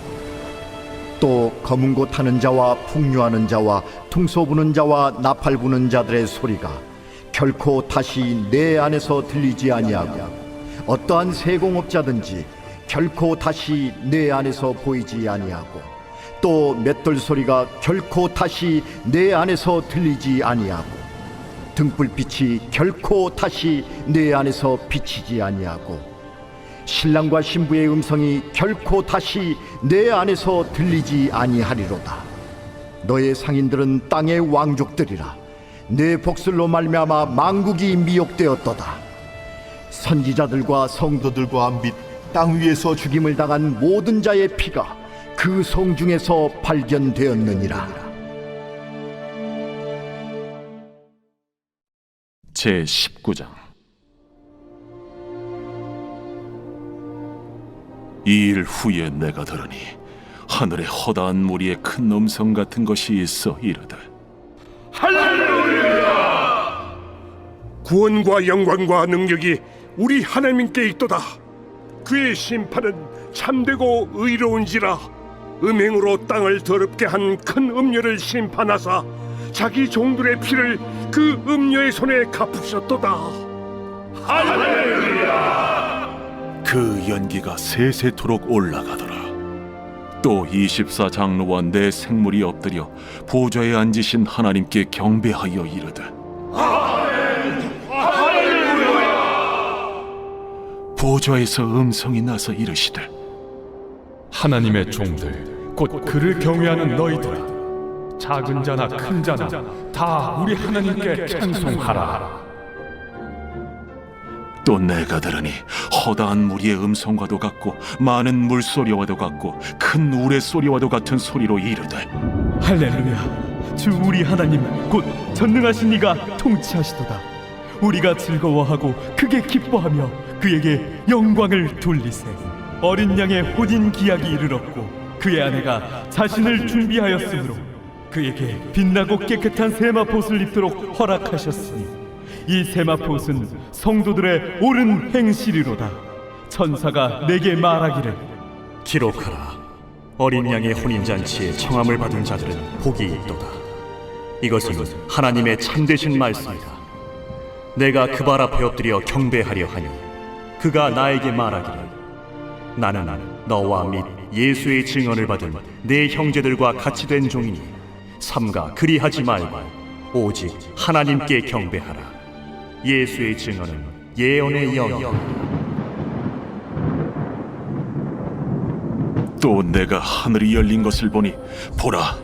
또 검은 곳 타는 자와 풍류하는 자와 퉁소 부는 자와 나팔 부는 자들의 소리가 결코 다시 내 안에서 들리지 아니하고 어떠한 세공업자든지 결코 다시 내 안에서 보이지 아니하고 또 맷돌 소리가 결코 다시 내 안에서 들리지 아니하고 등불빛이 결코 다시 내 안에서 비치지 아니하고 신랑과 신부의 음성이 결코 다시 내 안에서 들리지 아니하리로다. 너의 상인들은 땅의 왕족들이라. 내 복술로 말미암아 만국이 미혹되었도다. 선지자들과 성도들과 및 땅 위에서 죽임을 당한 모든 자의 피가 그 성 중에서 발견되었느니라. 제19장. 이 일 후에 내가 들으니 하늘에 허다한 무리의 큰 음성 같은 것이 있어 이르되 할렐루야! 구원과 영광과 능력이 우리 하나님께 있도다. 그의 심판은 참되고 의로운지라. 음행으로 땅을 더럽게 한 큰 음녀를 심판하사 자기 종들의 피를 그 음녀의 손에 갚으셨도다. 할렐루야! 그 연기가 세세토록 올라가더라. 또 24장로와 내 생물이 엎드려 보좌에 앉으신 하나님께 경배하여 이르되 보좌에서 음성이 나서 이르시되 하나님의 종들 곧 그를 경외하는 너희들아, 작은 자나 큰 자나 다 우리 하나님께 찬송하라. 또 내가 들으니 허다한 무리의 음성과도 같고 많은 물소리와도 같고 큰 우레소리와도 같은 소리로 이르되 할렐루야! 주 우리 하나님 곧 전능하신 이가 통치하시도다. 우리가 즐거워하고 크게 기뻐하며 그에게 영광을 돌리세. 어린 양의 혼인 기약이 이르렀고 그의 아내가 자신을 준비하였으므로 그에게 빛나고 깨끗한 세마포옷을 입도록 허락하셨으니 이 세마포옷은 성도들의 옳은 행실이로다. 천사가 내게 말하기를 기록하라. 어린 양의 혼인잔치에 청함을 받은 자들은 복이 있도다. 이것은 하나님의 참되신 말씀이다. 내가 그 발 앞에 엎드려 경배하려 하니 그가 나에게 말하기를 나는 너와 및 예수의 증언을 받은 내 형제들과 같이 된 종이니 삼가 그리하지 말고 오직 하나님께 경배하라. 예수의 증언은 예언의 영이다. 또 내가 하늘이 열린 것을 보니 보라,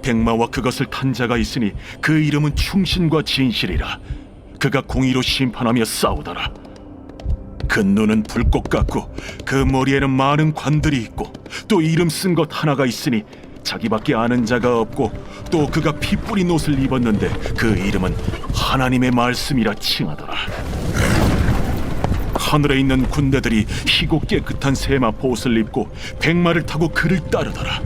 백마와 그것을 탄 자가 있으니 그 이름은 충신과 진실이라. 그가 공의로 심판하며 싸우더라. 그 눈은 불꽃 같고 그 머리에는 많은 관들이 있고 또 이름 쓴 것 하나가 있으니 자기밖에 아는 자가 없고 또 그가 피 뿌린 옷을 입었는데 그 이름은 하나님의 말씀이라 칭하더라. 하늘에 있는 군대들이 희고 깨끗한 세마포 옷을 입고 백마를 타고 그를 따르더라.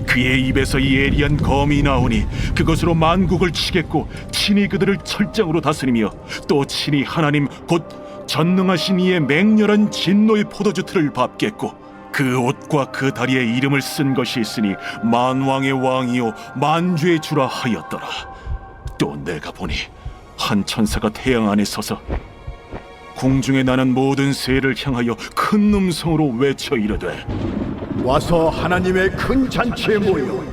그의 입에서 예리한 검이 나오니 그것으로 만국을 치겠고 친히 그들을 철장으로 다스리며 또 친히 하나님 곧 전능하신 이의 맹렬한 진노의 포도주 틀을 밟겠고 그 옷과 그 다리에 이름을 쓴 것이 있으니 만왕의 왕이요 만주의 주라 하였더라. 또 내가 보니 한 천사가 태양 안에 서서 공중에 나는 모든 새를 향하여 큰 음성으로 외쳐 이르되 와서 하나님의 큰 잔치에 모여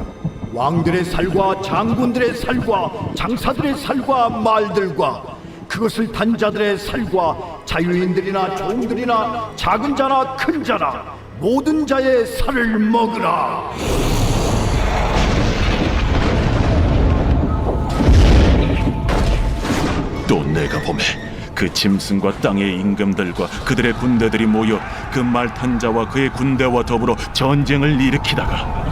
왕들의 살과 장군들의 살과 장사들의 살과 말들과 그것을 탄 자들의 살과 자유인들이나 종들이나 작은 자나 큰 자나 모든 자의 살을 먹으라. 또 내가 보매 그 짐승과 땅의 임금들과 그들의 군대들이 모여 그 말 탄 자와 그의 군대와 더불어 전쟁을 일으키다가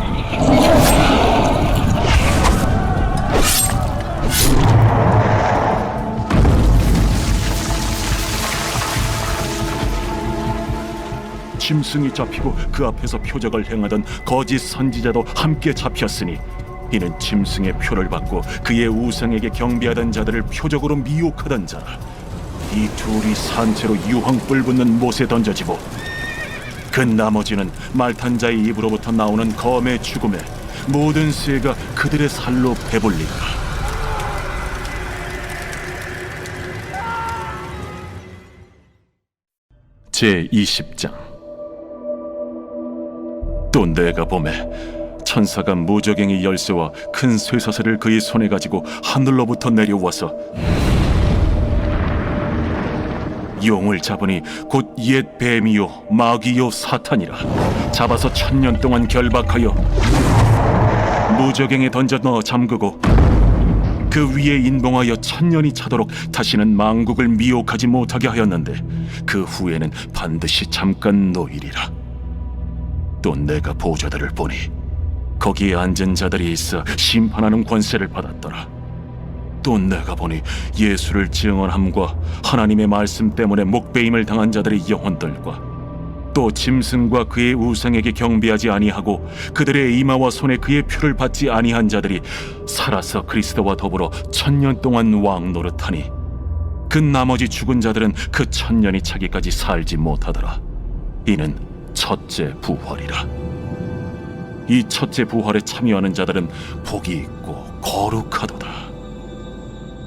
짐승이 잡히고 그 앞에서 표적을 행하던 거짓 선지자도 함께 잡혔으니 이는 짐승의 표를 받고 그의 우상에게 경배하던 자들을 표적으로 미혹하던 자라. 이 둘이 산채로 유황불 붙는 못에 던져지고 그 나머지는 말탄 자의 입으로부터 나오는 검의 죽음에 모든 쇠가 그들의 살로 배불리라. 제20장. 또 내가 보매 천사가 무저갱이 열쇠와 큰 쇠사슬을 그의 손에 가지고 하늘로부터 내려와서 용을 잡으니 곧 옛 뱀이요 마귀요 사탄이라. 잡아서 1000년 동안 결박하여 무저갱에 던져 넣어 잠그고 그 위에 인봉하여 1000년이 차도록 다시는 만국을 미혹하지 못하게 하였는데 그 후에는 반드시 잠깐 놓이리라. 또 내가 보좌들을 보니 거기에 앉은 자들이 있어 심판하는 권세를 받았더라. 또 내가 보니 예수를 증언함과 하나님의 말씀 때문에 목배임을 당한 자들의 영혼들과 또 짐승과 그의 우상에게 경배하지 아니하고 그들의 이마와 손에 그의 표를 받지 아니한 자들이 살아서 그리스도와 더불어 1000년 동안 왕 노릇하니 그 나머지 죽은 자들은 그 1000년이 차기까지 살지 못하더라. 이는 첫째 부활이라. 이 첫째 부활에 참여하는 자들은 복이 있고 거룩하도다.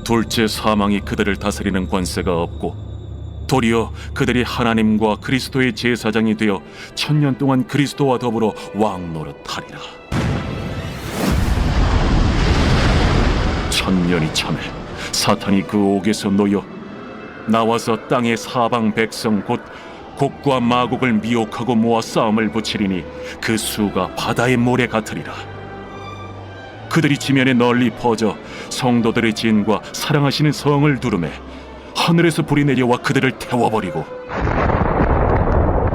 둘째 사망이 그들을 다스리는 권세가 없고 도리어 그들이 하나님과 그리스도의 제사장이 되어 1000년 동안 그리스도와 더불어 왕 노릇하리라. 1000년이 참에 사탄이 그 옥에서 놓여 나와서 땅의 사방 백성 곧 곡과 마곡을 미혹하고 모아 싸움을 붙이리니 그 수가 바다의 모래 같으리라. 그들이 지면에 널리 퍼져 성도들의 진과 사랑하시는 성을 두르매 하늘에서 불이 내려와 그들을 태워버리고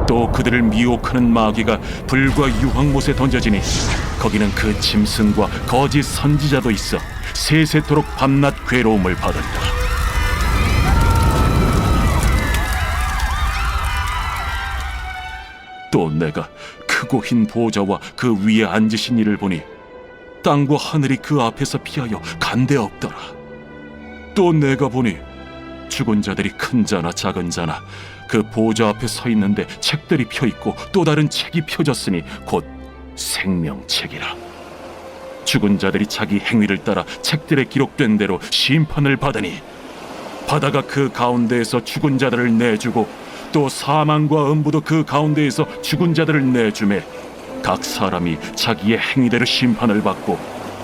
또 그들을 미혹하는 마귀가 불과 유황못에 던져지니 거기는 그 짐승과 거짓 선지자도 있어 세세토록 밤낮 괴로움을 받으리라. 또 내가 크고 흰 보좌와 그 위에 앉으신 이를 보니 땅과 하늘이 그 앞에서 피하여 간데 없더라. 또 내가 보니 죽은 자들이 큰 자나 작은 자나 그 보좌 앞에 서 있는데 책들이 펴 있고 또 다른 책이 펴졌으니 곧 생명책이라. 죽은 자들이 자기 행위를 따라 책들에 기록된 대로 심판을 받으니 바다가 그 가운데에서 죽은 자들을 내주고 또 사망과 음부도 그 가운데에서 죽은 자들을 내주매 각 사람이 자기의 행위대로 심판을 받고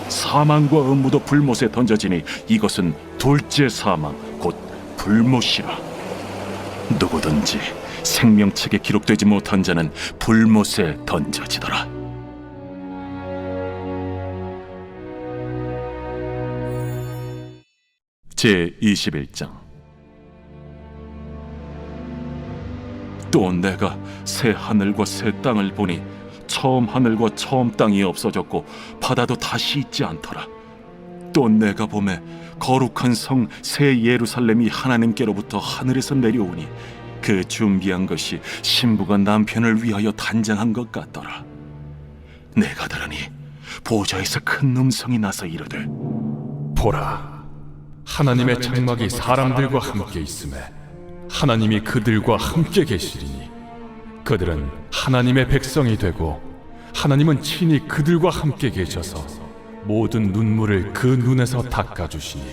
사망과 음부도 불못에 던져지니 이것은 둘째 사망 곧 불못이라. 누구든지 생명책에 기록되지 못한 자는 불못에 던져지더라. 제21장. 또 내가 새 하늘과 새 땅을 보니 처음 하늘과 처음 땅이 없어졌고 바다도 다시 있지 않더라. 또 내가 보매 거룩한 성 새 예루살렘이 하나님께로부터 하늘에서 내려오니 그 준비한 것이 신부가 남편을 위하여 단장한 것 같더라. 내가 들으니 보좌에서 큰 음성이 나서 이르되 보라, 하나님의 장막이 사람들과 함께 있음에 하나님이 그들과 함께 계시리니 그들은 하나님의 백성이 되고 하나님은 친히 그들과 함께 계셔서 모든 눈물을 그 눈에서 닦아주시니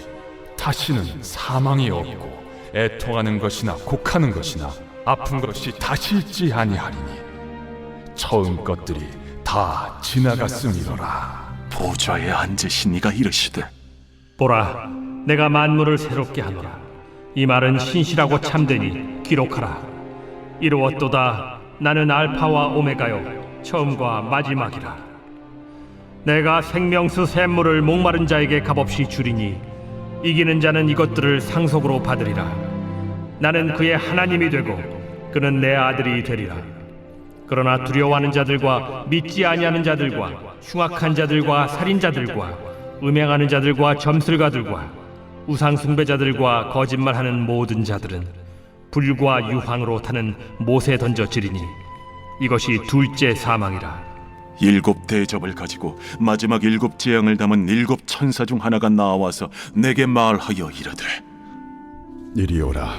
다시는 사망이 없고 애통하는 것이나 곡하는 것이나 아픈 것이 다시 있지 아니하리니 처음 것들이 다 지나갔음이로라. 보좌에 앉으신 이가 이르시되 보라, 내가 만물을 새롭게 하노라. 이 말은 신실하고 참되니 기록하라. 이루었도다. 나는 알파와 오메가요 처음과 마지막이라. 내가 생명수 샘물을 목마른 자에게 값없이 주리니 이기는 자는 이것들을 상속으로 받으리라. 나는 그의 하나님이 되고 그는 내 아들이 되리라. 그러나 두려워하는 자들과 믿지 아니하는 자들과 흉악한 자들과 살인자들과 음행하는 자들과 점술가들과 우상 숭배자들과 거짓말하는 모든 자들은 불과 유황으로 타는 못에 던져지리니 이것이 둘째 사망이라. 7 대접을 가지고 마지막 7 재앙을 담은 7 천사 중 하나가 나와서 내게 말하여 이르되 이리 오라.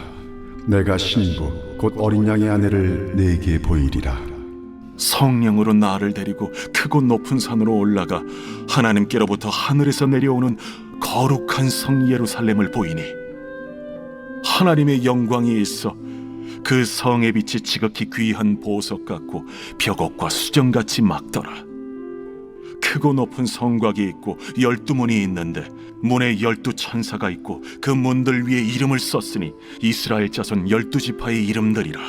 내가 신부 곧 어린 양의 아내를 네게 보이리라. 성령으로 나를 데리고 크고 높은 산으로 올라가 하나님께로부터 하늘에서 내려오는 거룩한 성 예루살렘을 보이니 하나님의 영광이 있어 그 성의 빛이 지극히 귀한 보석 같고 벽옥과 수정같이 막더라. 크고 높은 성곽이 있고 12문이 있는데 문에 12천사가 있고 그 문들 위에 이름을 썼으니 이스라엘 자손 12지파의 이름들이라.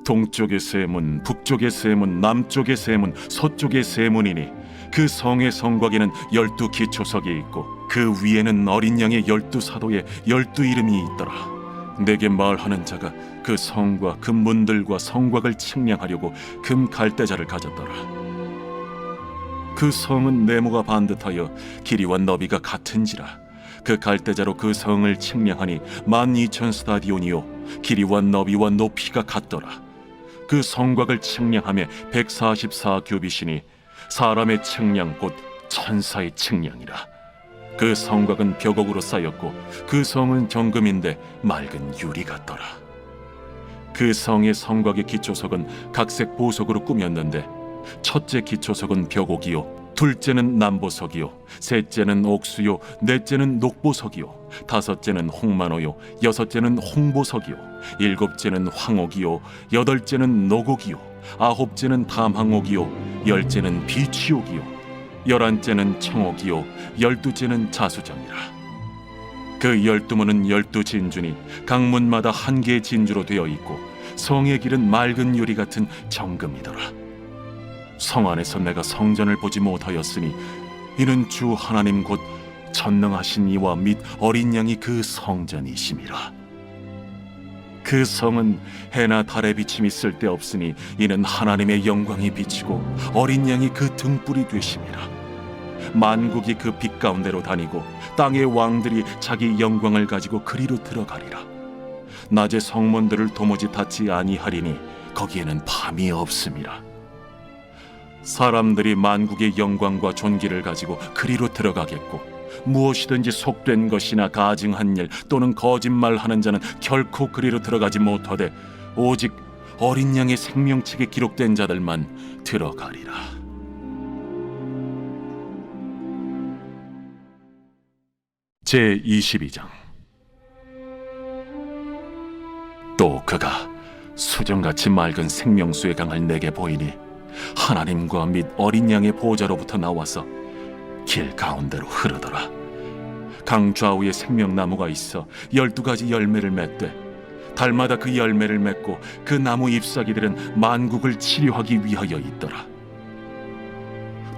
동쪽의 세 문, 북쪽의 세 문, 남쪽의 세 문, 서쪽의 세 문이니 그 성의 성곽에는 12기초석이 있고 그 위에는 어린 양의 12사도의 12이름이 있더라. 내게 말하는 자가 그 성과 그 문들과 성곽을 측량하려고 금 갈대자를 가졌더라. 그 성은 네모가 반듯하여 길이와 너비가 같은지라. 그 갈대자로 그 성을 측량하니 12,000스타디온이요 길이와 너비와 높이가 같더라. 그 성곽을 측량하며 144규빗이니 사람의 측량 곧 천사의 측량이라. 그 성곽은 벽옥으로 쌓였고 그 성은 정금인데 맑은 유리 같더라. 그 성의 성곽의 기초석은 각색 보석으로 꾸몄는데 첫째 기초석은 벽옥이요, 둘째는 남보석이요, 셋째는 옥수요, 넷째는 녹보석이요, 다섯째는 홍만호요, 여섯째는 홍보석이요, 일곱째는 황옥이요, 여덟째는 노곡이요, 아홉째는 담항옥이요, 열째는 비취옥이요, 11째는 청옥이요, 12째는 자수정이라. 그 12문은 12진주니 각 문마다 한 개의 진주로 되어 있고 성의 길은 맑은 유리 같은 정금이더라. 성 안에서 내가 성전을 보지 못하였으니 이는 주 하나님 곧 전능하신 이와 및 어린 양이 그 성전이심이라. 그 성은 해나 달의 비침이 쓸데없으니 이는 하나님의 영광이 비치고 어린 양이 그 등불이 되심이라. 만국이 그 빛 가운데로 다니고 땅의 왕들이 자기 영광을 가지고 그리로 들어가리라. 낮에 성문들을 도무지 닫지 아니하리니 거기에는 밤이 없음이라. 사람들이 만국의 영광과 존귀를 가지고 그리로 들어가겠고 무엇이든지 속된 것이나 가증한 일 또는 거짓말하는 자는 결코 그리로 들어가지 못하되 오직 어린 양의 생명책에 기록된 자들만 들어가리라. 제22장. 또 그가 수정같이 맑은 생명수의 강을 내게 보이니 하나님과 및 어린 양의 보좌로부터 나와서 길 가운데로 흐르더라. 강 좌우에 생명나무가 있어 12가지 열매를 맺되 달마다 그 열매를 맺고 그 나무 잎사귀들은 만국을 치료하기 위하여 있더라.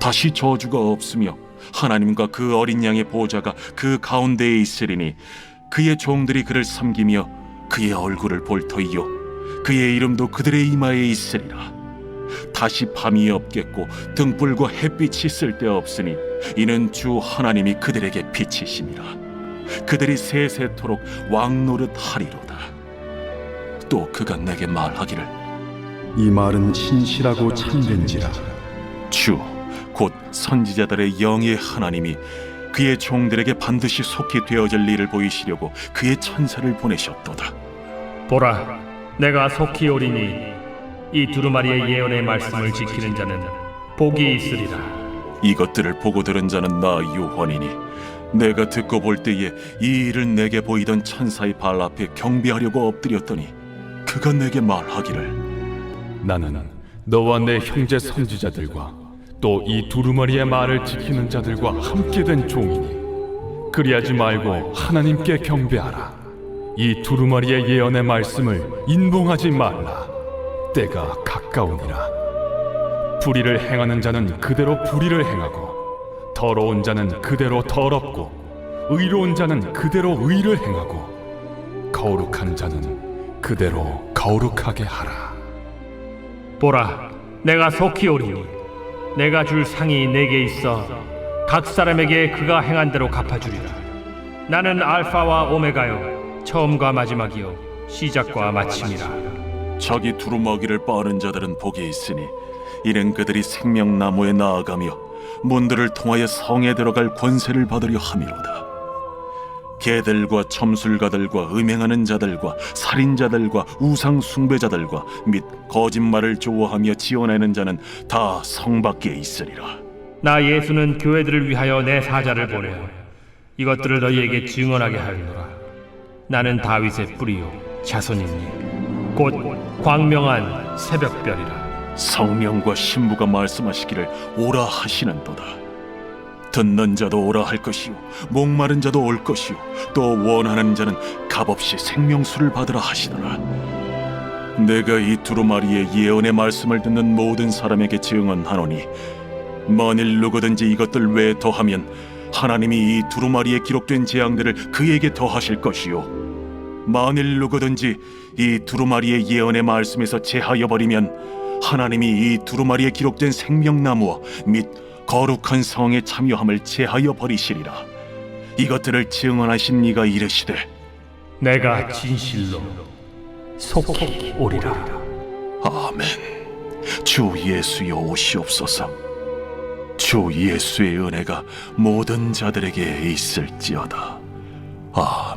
다시 저주가 없으며 하나님과 그 어린 양의 보좌가 그 가운데에 있으리니 그의 종들이 그를 섬기며 그의 얼굴을 볼 터이요 그의 이름도 그들의 이마에 있으리라. 다시 밤이 없겠고 등불과 햇빛이 쓸데없으니 이는 주 하나님이 그들에게 빛이심이라. 그들이 세세토록 왕노릇 하리로다. 또 그가 내게 말하기를 이 말은 신실하고 참된지라. 주 곧 선지자들의 영의 하나님이 그의 종들에게 반드시 속히 되어질 일을 보이시려고 그의 천사를 보내셨도다. 보라, 내가 속히 오리니 이 두루마리의 예언의 말씀을 지키는 자는 복이 있으리라. 이것들을 보고 들은 자는 나 요한이니 내가 듣고 볼 때에 이 일을 내게 보이던 천사의 발 앞에 경배하려고 엎드렸더니 그가 내게 말하기를 나는 너와 내 형제 선지자들과 또 이 두루마리의 말을 지키는 자들과 함께 된 종이니 그리하지 말고 하나님께 경배하라. 이 두루마리의 예언의 말씀을 인봉하지 말라. 때가 가까우니라. 불의를 행하는 자는 그대로 불의를 행하고 더러운 자는 그대로 더럽고 의로운 자는 그대로 의를 행하고 거룩한 자는 그대로 거룩하게 하라. 보라, 내가 속히 오리니 내가 줄 상이 내게 있어 각 사람에게 그가 행한 대로 갚아주리라. 나는 알파와 오메가요 처음과 마지막이요 시작과 마침이라. 자기 두루마기를 빠는 자들은 복이 있으니 이는 그들이 생명나무에 나아가며 문들을 통하여 성에 들어갈 권세를 받으려 함이로다. 개들과 첨술가들과 음행하는 자들과 살인자들과 우상 숭배자들과 및 거짓말을 좋아하며 지어내는 자는 다 성 밖에 있으리라. 나 예수는 교회들을 위하여 내 사자를 보내어 이것들을 너희에게 증언하게 하리노라. 나는 다윗의 뿌리요 자손이니 곧 광명한 새벽별이라. 성령과 신부가 말씀하시기를 오라 하시는도다. 듣는 자도 오라 할 것이요 목마른 자도 올 것이요 또 원하는 자는 값없이 생명수를 받으라 하시더라. 내가 이 두루마리의 예언의 말씀을 듣는 모든 사람에게 증언하노니 만일 누구든지 이것들 외에 더하면 하나님이 이 두루마리에 기록된 재앙들을 그에게 더하실 것이요 만일 누구든지 이 두루마리의 예언의 말씀에서 제하여 버리면 하나님이 이 두루마리에 기록된 생명나무와 및 거룩한 성에 참여함을 제하여 버리시리라. 이것들을 증언하신 이가 이르시되 내가 진실로 속히 오리라. 아멘. 주 예수여 오시옵소서. 주 예수의 은혜가 모든 자들에게 있을지어다. 아멘.